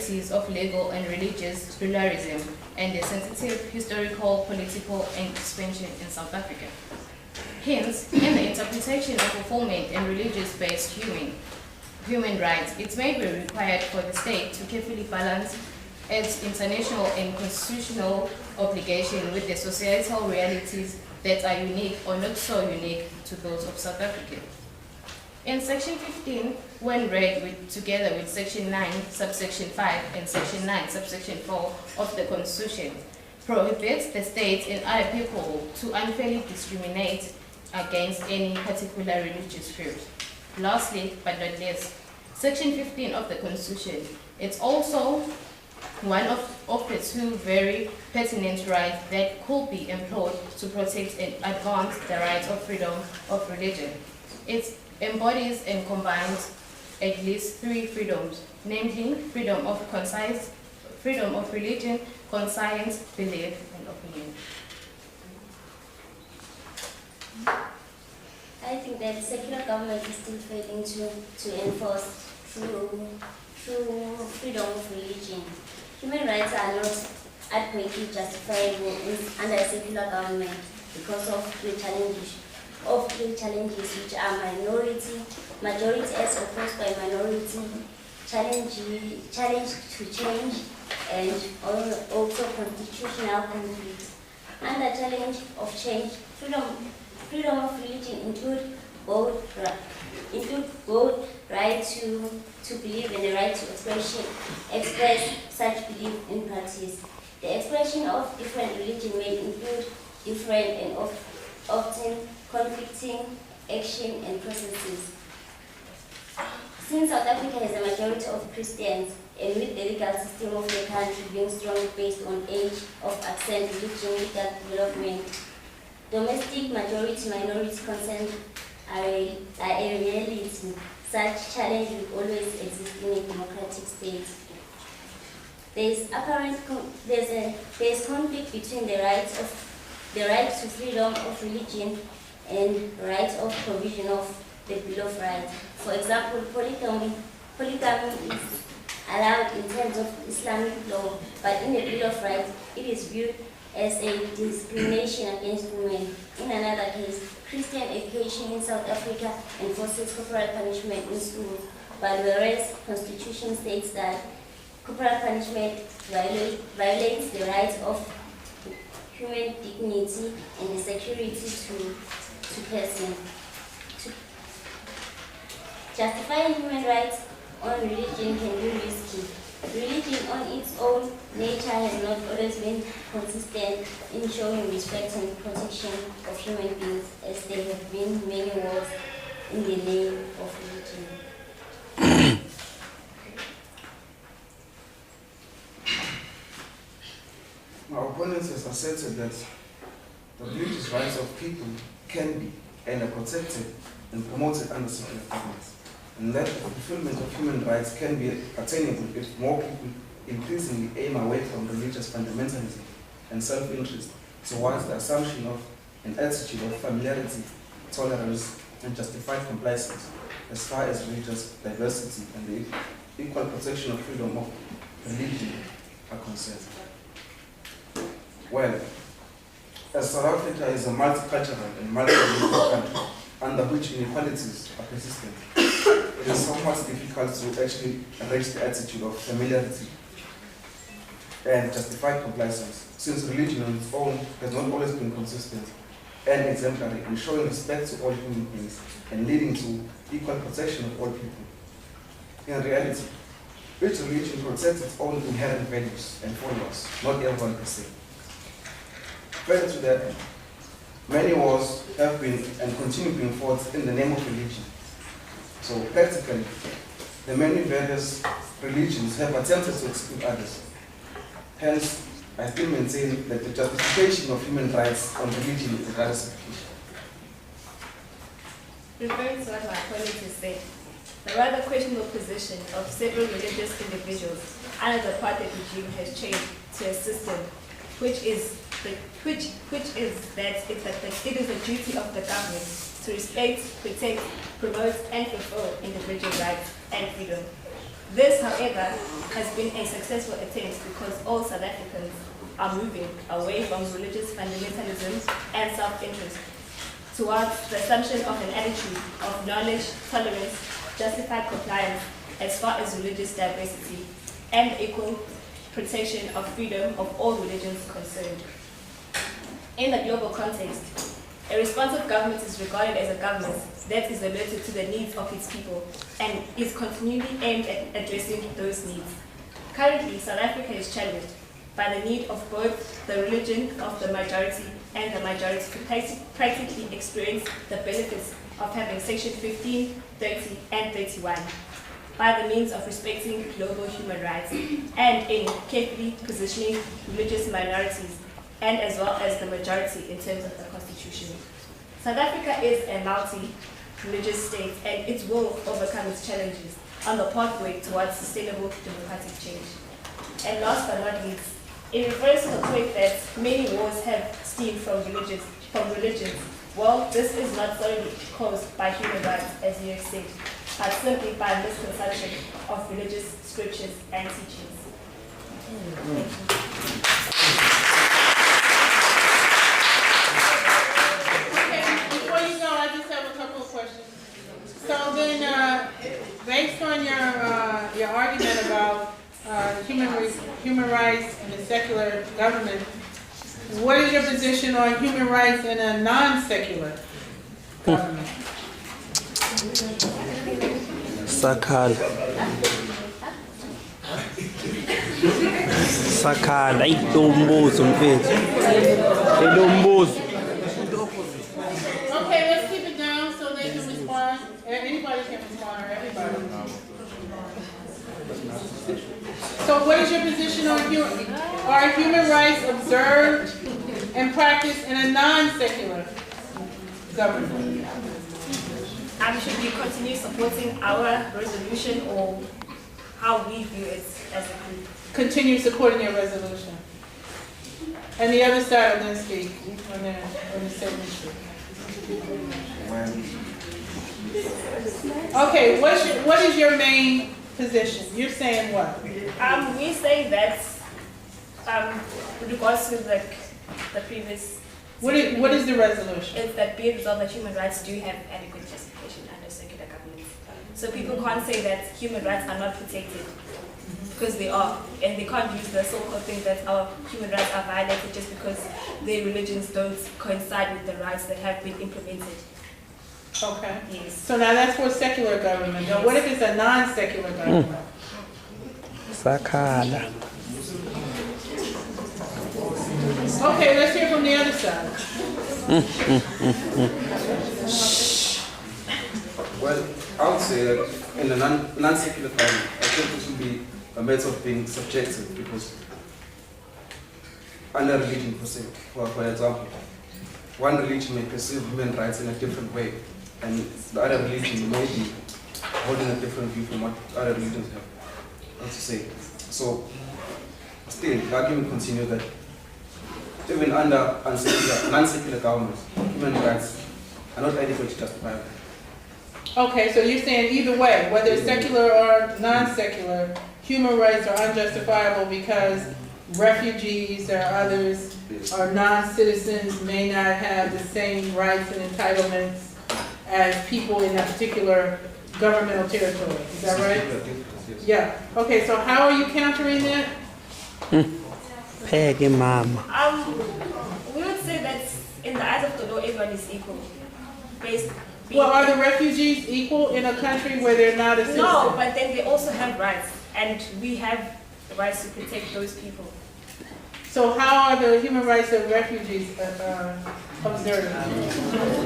realities of legal and religious pluralism and the sensitive historical, political, and expansion in South Africa. Hence, in the interpretation of fulfillment and religious-based human rights, it may be required for the state to carefully balance its international and constitutional obligation with the societal realities that are unique or not so unique to those of South Africa. In Section 15, when read together with Section 9, subsection 5, and Section 9, subsection 4 of the Constitution, prohibits the state and other people to unfairly discriminate against any particular religious group. Lastly, but not least, Section 15 of the Constitution, it's also one of the two very pertinent rights that could be employed to protect and advance the right of freedom of religion. It embodies and combines at least three freedoms, namely freedom of religion, conscience, belief, and opinion. I think that secular government is still failing to enforce true freedom of religion. Human rights are not adequately justifiable under a secular government because of three challenges which are majority as opposed by minority, challenge to change, and also constitutional conflict. Under challenge of change, freedom of religion include both right to believe and the right to express such belief in practice. The expression of different religion may include different and often conflicting action and processes. Since South Africa has a majority of Christians, and with the legal system of the country being strongly based on age of accent, religion, legal development, domestic majority-minority consent are a reality. Such challenge will always exist in a democratic state. There's conflict between the right to freedom of religion and right of provision of the Bill of Rights. For example, polygamy is allowed in terms of Islamic law, but in the Bill of Rights, it is viewed as a discrimination against women. In another case, Christian education in South Africa enforces corporal punishment in schools, but whereas Constitution states that corporal punishment violates the rights of human dignity and the security to person. Justifying human rights on religion can be risky. Religion on its own nature has not always been consistent in showing respect and protection of human beings, as there have been many wars in the name of religion. My opponents has asserted that the religious rights of people can be and are protected and promoted under secular governments, and that the fulfillment of human rights can be attainable if more people increasingly aim away from religious fundamentalism and self-interest towards the assumption of an attitude of familiarity, tolerance, and justified compliance as far as religious diversity and the equal protection of freedom of religion are concerned. Well, as South Africa is a multicultural and multi-religious country under which inequalities are persistent, it is somewhat difficult to actually reach the attitude of familiarity and justified compliance, since religion on its own has not always been consistent and exemplary in showing respect to all human beings and leading to equal protection of all people. In reality, each religion protects its own inherent values and followers, not everyone per se. Further to that, many wars have been and continue being fought in the name of religion. So practically, the many various religions have attempted to exclude others. Hence, I still maintain that the justification of human rights on religion is rather superficial. Referring to what my colleague has said, the rather questionable position of several religious individuals under the apartheid regime has changed to a system which is that it is the duty of the government to respect, protect, promote, and fulfill individual rights and freedom. This, however, has been a successful attempt because all South Africans are moving away from religious fundamentalism and self-interest towards the assumption of an attitude of knowledge, tolerance, justified compliance as far as religious diversity and equal protection of freedom of all religions concerned. In the global context, a responsive government is regarded as a government that is alerted to the needs of its people and is continually aimed at addressing those needs. Currently, South Africa is challenged by the need of both the religion of the majority and the majority to practically experience the benefits of having Section 15, 30, and 31 by the means of respecting global human rights and in carefully positioning religious minorities and as well as the majority in terms of the Constitution. South Africa is a multi-religious state and it will overcome its challenges on the pathway towards sustainable democratic change. And last but not least, it refers to the point that many wars have stemmed from religions. Well, this is not solely caused by human rights, as you have said, but simply by misconception of religious scriptures and teachings. Before you go, I just have a couple of questions. So then, based on your argument about human rights in a secular government, what is your position on human rights in a non-secular government? Sakhala. Sakhala, ayidumbuzo mfethu. Ayidumbuzo. Okay, let's keep it down so they can respond. Anybody can respond, or everybody. So what is your position on are human rights observed and practiced in a non-secular government? Should we continue supporting our resolution or how we view it as a group? Continue supporting your resolution. And the other side will then speak on the same issue. Okay, what is your main position? You're saying what? We say that with regards to the previous. What is the resolution? It's that be it resolved that human rights do have adequate justification under secular government. So people can't say that human rights are not protected because they are, and they can't use the so-called thing that our human rights are violated just because their religions don't coincide with the rights that have been implemented. Okay. Yes. So now that's for secular government. Now what if it's a non-secular government? Sakhala. Okay, let's hear from the other side. Well, I would say that in a non-secular government, I think it will be a matter of being subjective because under religion, for example, one religion may perceive human rights in a different way, and the other religion may be holding a different view from what other religions have to say. So, still, the argument continues that even under non-secular governments, human rights are not adequately justifiable. Okay, so you're saying either way, whether it's secular or non-secular, human rights are unjustifiable because refugees or others or non-citizens may not have the same rights and entitlements as people in a particular governmental territory. Is that right? Yeah. Okay, so how are you countering that? Pheke mama. We would say that in the eyes of the law, everyone is equal. Well, are the refugees equal in a country where they're not a citizen? No, but then they also have rights, and we have the rights to protect those people. So how are the human rights of refugees observed?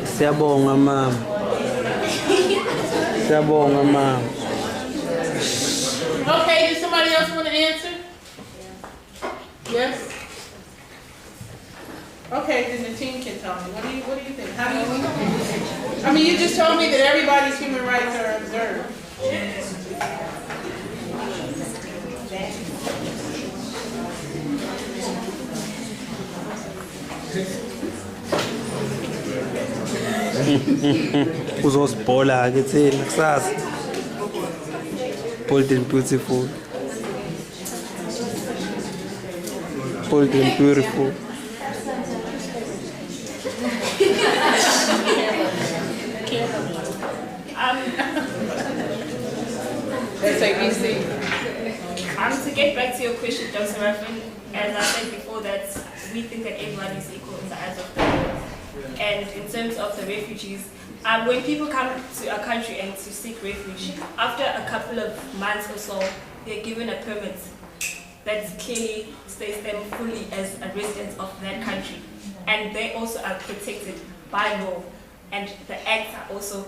Siyabonga mama. Siyabonga mama. Okay, does somebody else want to answer? Yes? Okay, then the team can tell me. What do you think? How do you I mean, you just told me that everybody's human rights are observed. Uzosibhola ke thina kusasa. Bold and beautiful. Bold and beautiful. SABC. To get back to your question, Dr. Raffin, as I said before, that we think that everyone is equal in the eyes of the law. And in terms of the refugees, when people come to a country and to seek refuge, after a couple of months or so, they're given a permit that clearly states them fully as a resident of that country. And they also are protected by law. And the acts are also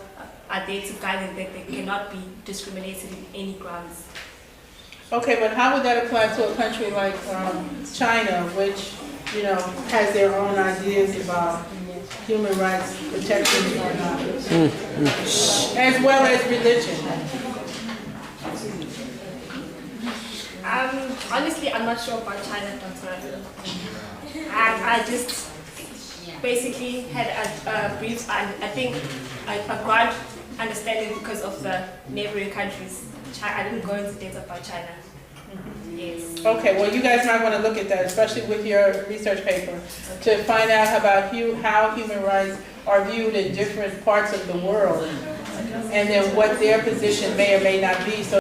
are there to guide them that they cannot be discriminated in any grounds. Okay, but how would that apply to a country like China, which, you know, has their own ideas about human rights protection and whatnot, as well as religion? Honestly, I'm not sure about China, Dr. I just basically had a brief and I think a broad understanding because of the neighboring countries. I didn't go into depth about China. Yes. Okay, well, you guys might want to look at that, especially with your research paper, to find out about how human rights are viewed in different parts of the world, and then what their position may or may not be. So